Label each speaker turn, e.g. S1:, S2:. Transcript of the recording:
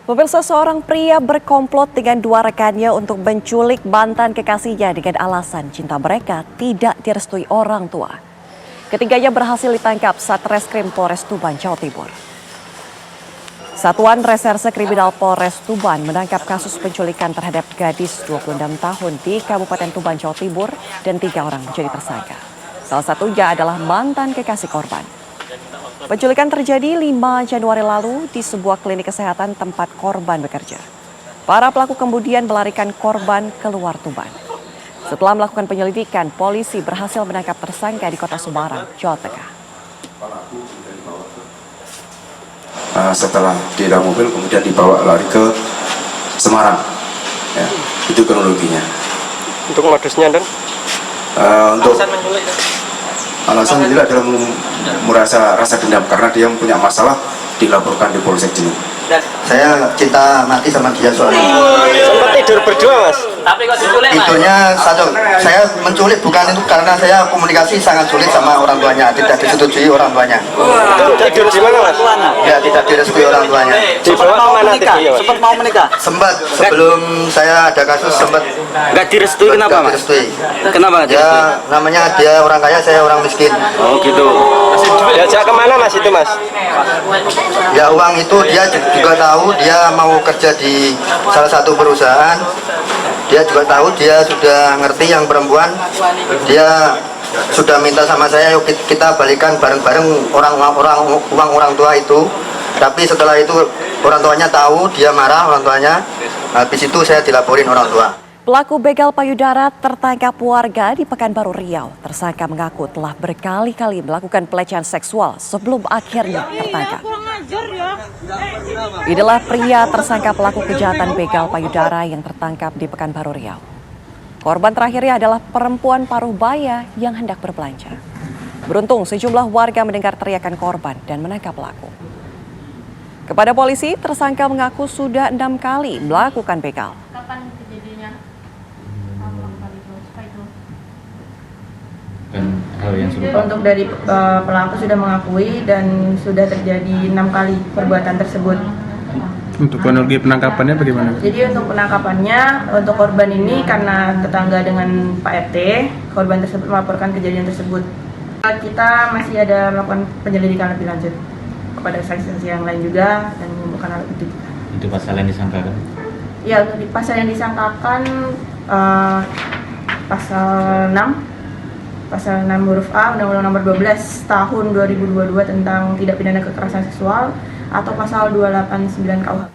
S1: Pemirsa, seorang pria berkomplot dengan dua rekannya untuk menculik mantan kekasihnya dengan alasan cinta mereka tidak direstui orang tua. Ketiganya berhasil ditangkap Satreskrim Polres Tuban, Jawa Timur. Satuan Reserse Kriminal Polres Tuban menangkap kasus penculikan terhadap gadis 26 tahun di Kabupaten Tuban, Jawa Timur dan 3 orang menjadi tersangka. Salah satunya adalah mantan kekasih korban. Penculikan terjadi 5 Januari lalu di sebuah klinik kesehatan tempat korban bekerja. Para pelaku kemudian melarikan korban keluar Tuban. Setelah melakukan penyelidikan, polisi berhasil menangkap tersangka di Kota Semarang, Jawa Tengah.
S2: Setelah di dalam mobil kemudian dibawa lari ke Semarang. Ya, itu kronologinya.
S3: Untuk modusnya dan
S2: untuk alasan menculik adalah merasa rasa dendam karena dia punya masalah, dilaporkan di Polsek Jenuh.
S4: Saya cinta mati sama dia soalnya.
S3: sempat tidur berdua, Mas.
S5: Tapi kok diculik, Mas?
S4: Itunya satu, saya menculik bukan itu karena saya komunikasi sangat sulit sama orang tuanya, tidak disetujui orang tuanya.
S3: Itu tidur di mana, Mas?
S4: Ya, tidak direstui orang tuanya.
S3: Dibawa kemana tidurnya, Mas?
S5: Sempat mau menikah?
S4: Sempat sebelum saya ada kasus sempat
S5: Nggak direstui, kenapa, Mas?
S4: direstui.
S5: Kenapa nggak direstui?
S4: Ya, namanya dia orang kaya, saya orang miskin.
S5: Oh gitu.
S3: Diajak kemana, Mas, itu, Mas?
S4: Ya, uang itu dia juga tahu dia mau kerja di salah satu perusahaan. Dia juga tahu, dia sudah ngerti yang perempuan. Dia sudah minta sama saya, yuk kita balikan bareng-bareng uang orang tua itu. Tapi setelah itu orang tuanya tahu, dia marah orang tuanya. Habis itu saya dilaporin orang tua.
S1: Pelaku begal payudara tertangkap warga di Pekanbaru Riau. Tersangka mengaku telah berkali-kali melakukan pelecehan seksual sebelum akhirnya tertangkap. Inilah pria tersangka pelaku kejahatan begal payudara yang tertangkap di Pekanbaru Riau. Korban terakhirnya adalah perempuan paruh baya yang hendak berbelanja. Beruntung sejumlah warga mendengar teriakan korban dan menangkap pelaku. Kepada polisi, tersangka mengaku sudah 6 kali melakukan begal.
S6: Kapan kejadiannya?
S7: Dan hal yang serupa.
S6: Untuk dari pelaku sudah mengakui dan sudah terjadi 6 kali perbuatan tersebut.
S7: Untuk kronologi penangkapannya bagaimana?
S6: Jadi untuk penangkapannya, untuk korban ini karena tetangga dengan Pak RT, korban tersebut melaporkan kejadian tersebut. Kita masih ada melakukan penyelidikan lebih lanjut kepada saksi-saksi yang lain juga dan menemukan alat bukti.
S7: Itu pasal yang disangkakan?
S6: Ya, untuk pasal yang disangkakan pasal 6 huruf A Undang-Undang Nomor 12 Tahun 2022 tentang tindak pidana kekerasan seksual atau pasal 289 KUH.